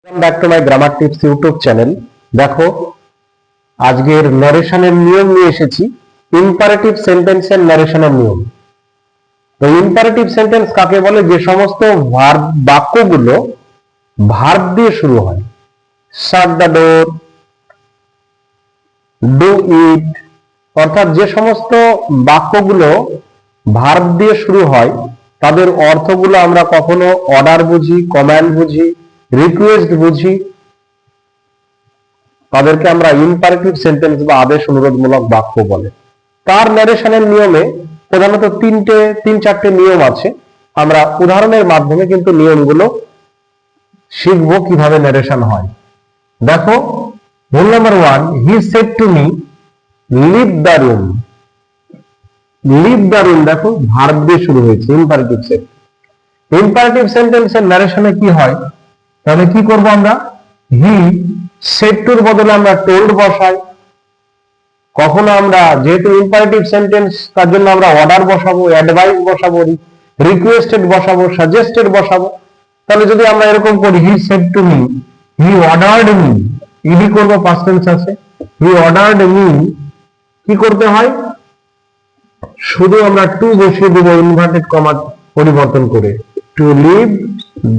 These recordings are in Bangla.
Welcome back to my grammar tips YouTube channel. দেখো, আজকের নারেশনের নিয়ম নিয়ে এসেছি, ইম্পারেটিভ সেন্টেন্সের নারেশনের নিয়ম। তো ইম্পারেটিভ সেন্টেন্স কাকে বলে? যে সমস্ত বাক্যগুলো ভার্ব দিয়ে শুরু হয়। শাট দ্য ডোর, ডু ইট, অর্থাৎ যে সমস্ত বাক্যগুলো ভার্ব দিয়ে শুরু হয় তাদের অর্থগুলো আমরা কখনো অর্ডার বুঝি, কমান্ড বুঝি, রিকোয়েস্ট বুঝি, তাদেরকে আমরা ইম্পারেটিভ সেন্টেন্স বা আদেশ অনুরোধমূলক বাক্য বলে। তার ন্যারেশনের নিয়মে প্রধানত তিন চারটে নিয়ম আছে। আমরা উদাহরণের মাধ্যমে কিন্তু নিয়মগুলো শিখবো কিভাবে ন্যারেশন হয়। দেখো, rule number 1, he said to me leave the room. Leave the room, দেখো ভার্ব দিয়ে শুরু হয়েছে, ইম্পারেটিভ সেন্টেন্স। ইম্পারেটিভ সেন্টেন্সের ন্যারেশনে কি হয়? তাহলে কি করব আমরা? হি সেড টুর বদলে আমরা টোল্ড বসাই। কখনো আমরা, যেহেতু ইম্পারেটিভ সেন্টেন্স, তার জন্য আমরা অর্ডার বসাবো, অ্যাডভাইস বসাবো, রিকোয়েস্টেড বসাবো, সাজেস্টেড বসাবো। তাহলে যদি আমরা এরকম করি, he said to me, he ordered me, ED করবো, পাস্ট টেন্স আছে, হি অর্ডার্ড মি, কি করতে হয়? শুধু আমরা টু বসিয়ে দেবো ইনভার্টেড কমা পরিবর্তন করে, টু লিভ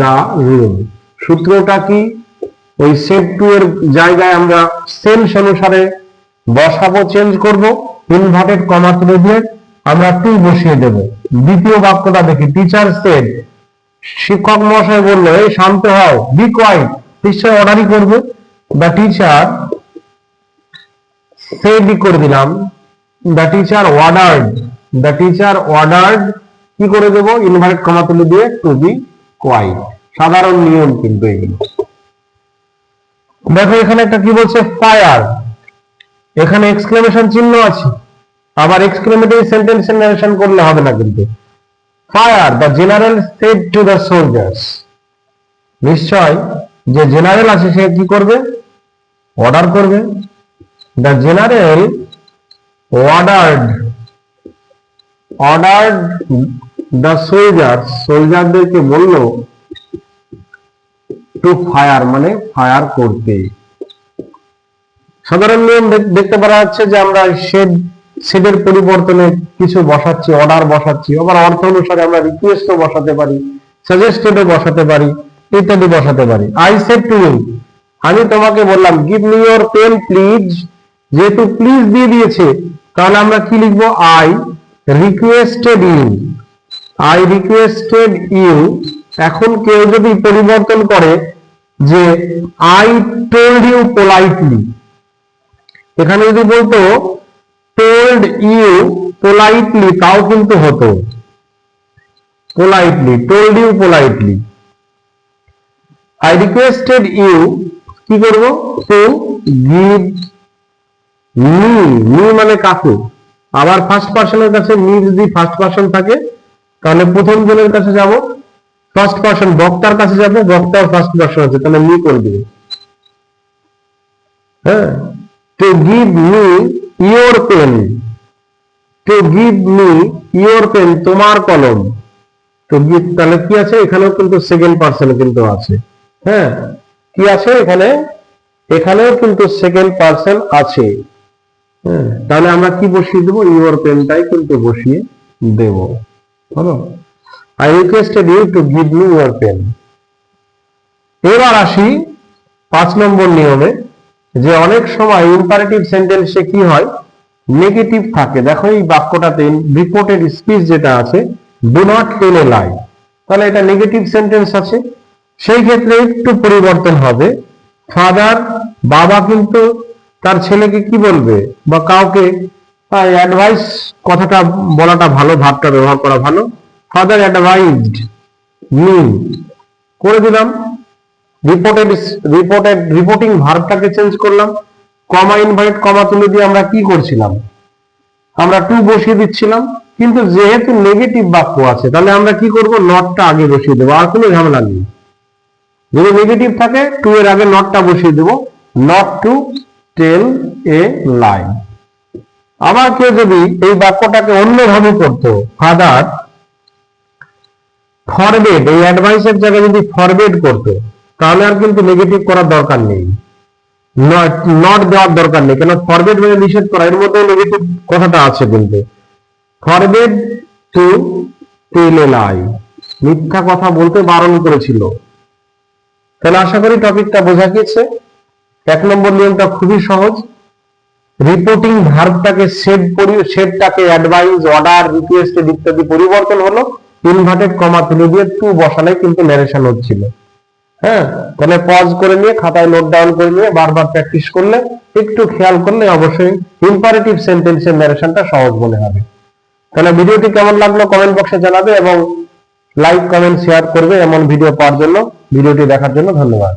দা রুম। সূত্রটা কি? ওই সেড টু এর জায়গায় আমরা সেন্স অনুসারে বসাবো, চেঞ্জ করব, ইনভার্টেড কমা তুলে দিয়ে আমরা টু বসিয়ে দেব। দ্বিতীয় বাক্যটা দেখি, টিচার সেড, শিক্ষক মহাশয় বললো, এই শান্ত হও, বি কোয়াইট, নিশ্চয় অর্ডারই করবে। দ্য টিচার সেড করে দিলাম, the teacher ordered, the teacher ordered, কি করে দেবো? ইনভার্টেড কমা তুলে দিয়ে টু বি কোয়াইট। সাধারণ নিয়ম কিন্তু এগুলো। দেখো এখানে একটা কি বলছে, ফায়ার, এখানে এক্সক্লেমেশন চিহ্ন আছে, আবার এক্সক্লেমেটরি সেন্টেন্স নারেশন করলে হবে না কিন্তু। Fire, the general said to the soldiers, নিশ্চয় যে জেনারেল আছে সে কি করবে? অর্ডার করবে। The general ordered, ordered the soldiers, সোলজারদেরকে বললো টু ফায়ার, মানে ফায়ার করতে। সাধারণ নিয়ম দেখতে পারা যাচ্ছে যে আমরা সেডের পরিবর্তনে কিছু বসাচ্ছি, অর্ডার বসাচ্ছি, আবার অর্থ অনুসারে আমরা রিকোয়েস্টও বসাতে পারি, সাজেস্টেডও বসাতে পারি, ইত্যাদি বসাতে পারি। আই সেড টু ইউ, আমি তোমাকে বললাম, give me your pen please. যেহেতু প্লিজ দিয়ে দিয়েছে, তাহলে আমরা কি লিখবো? I requested you, I requested you. এখন কেউ যদি পরিবর্তন করে যে আই টোল্ড ইউ পোলাইটলি, এখানে যদি বলতো টোল্ড ইউ পোলাইটলি, তাও কিন্তু হতো politely, told you politely. I requested you, কি করব? টু গিভ মি, মি মানে কাকে? আবার ফার্স্ট পার্সনের কাছে মি যদি ফার্স্ট পার্সন থাকে, তাহলে প্রথম জনের কাছে যাব, ফার্স্ট পার্সন বক্তার কাছে যাব, বক্তার ফার্স্ট পার্সন আছে, তাহলে মি করে দিবে। হ্যাঁ, to give me your pen, to give me your pen, তোমার কলম। তো গিভ, তাহলে কি আছে? এখানেও কিন্তু সেকেন্ড পার্সন কিন্তু আছে। হ্যাঁ, কি আছে এখানে? এখানেও কিন্তু সেকেন্ড পার্সন আছে। হ্যাঁ, তাহলে আমরা কি বসিয়ে দেবো? ইওর পেনটাই কিন্তু বসিয়ে দেব। হলো, I requested you to give me your pen. এবার আসি 5 নম্বর নিয়মে, যে অনেক সময় ইম্পারেটিভ সেন্টেন্সে কি হয়? নেগেটিভ থাকে। দেখো এই বাক্যটাতে রিপোর্টেড স্পিচ যেটা আছে, ডু নট টেল এ লাই, তাহলে এটা নেগেটিভ সেন্টেন্স আছে। সেই ক্ষেত্রে একটু পরিবর্তন হবে। ফাদার, বাবা কিন্তু তার ছেলেকে কি বলবে? বা কাউকে অ্যাডভাইস, কথাটা বলাটা ভালো, ভাবটা ব্যবহার করা ভালো। ফাদার অ্যাডভাইজড মি, করে দিলাম। রিপোর্টিং ভার্বটাকে চেঞ্জ করলাম, কমা ইনভার্ট কমা তুলে দিয়ে আমরা কি করছিলাম? আমরা টু বসিয়ে দিচ্ছিলাম। কিন্তু যেহেতু নেগেটিভ বাক্য আছে, তাহলে আমরা কি করব? নটটা আগে বসিয়ে দেবো, আর কোনো ঝামেলা নেই। যদি নেগেটিভ থাকে, টু এর আগে নটটা বসিয়ে দেবো, নট টু টেল এ লাই। আবার কেউ যদি এই বাক্যটাকে অন্যভাবে করতো, ফাদার ফরবেড, এই অ্যাডভাইসের জায়গায় যদি ফরবেড করতো, তাহলে আর কিন্তু নেগেটিভ করার দরকার নেই, নট দেওয়ার দরকার নেই, কেন ফরগেট মানে নিষেধ করা, এর মধ্যে নেগেটিভ কথাটা আছে কিন্তু। ফরগেট টু টেল এ লাই, মিথ্যা কথা বলতে বারণ করেছিল। তাহলে আশা করি টপিকটা বোঝা গিয়েছে। 1 নম্বর নিয়মটা খুবই সহজ, রিপোর্টিং ভার্বটাকে সেটটাকে অ্যাডভাইস, অর্ডার, রিকোয়েস্ট ইত্যাদি পরিবর্তন হলো, ইনভার্টেড কমা তুলে দিয়ে টু বসালে কিন্তু ন্যারেশন হচ্ছিল। হ্যাঁ, তাহলে পজ করে নিয়ে খাতায় নোট ডাউন করে নিয়ে বারবার প্র্যাকটিস করলে, একটু খেয়াল করলে অবশ্যই ইম্পারেটিভ সেন্টেন্সের ন্যারেশনটা সহজ মনে হবে। তাহলে ভিডিওটি কেমন লাগলো কমেন্ট বক্সে জানাবে এবং লাইক, কমেন্ট, শেয়ার করবে এমন ভিডিও পাওয়ার জন্য। ভিডিওটি দেখার জন্য ধন্যবাদ।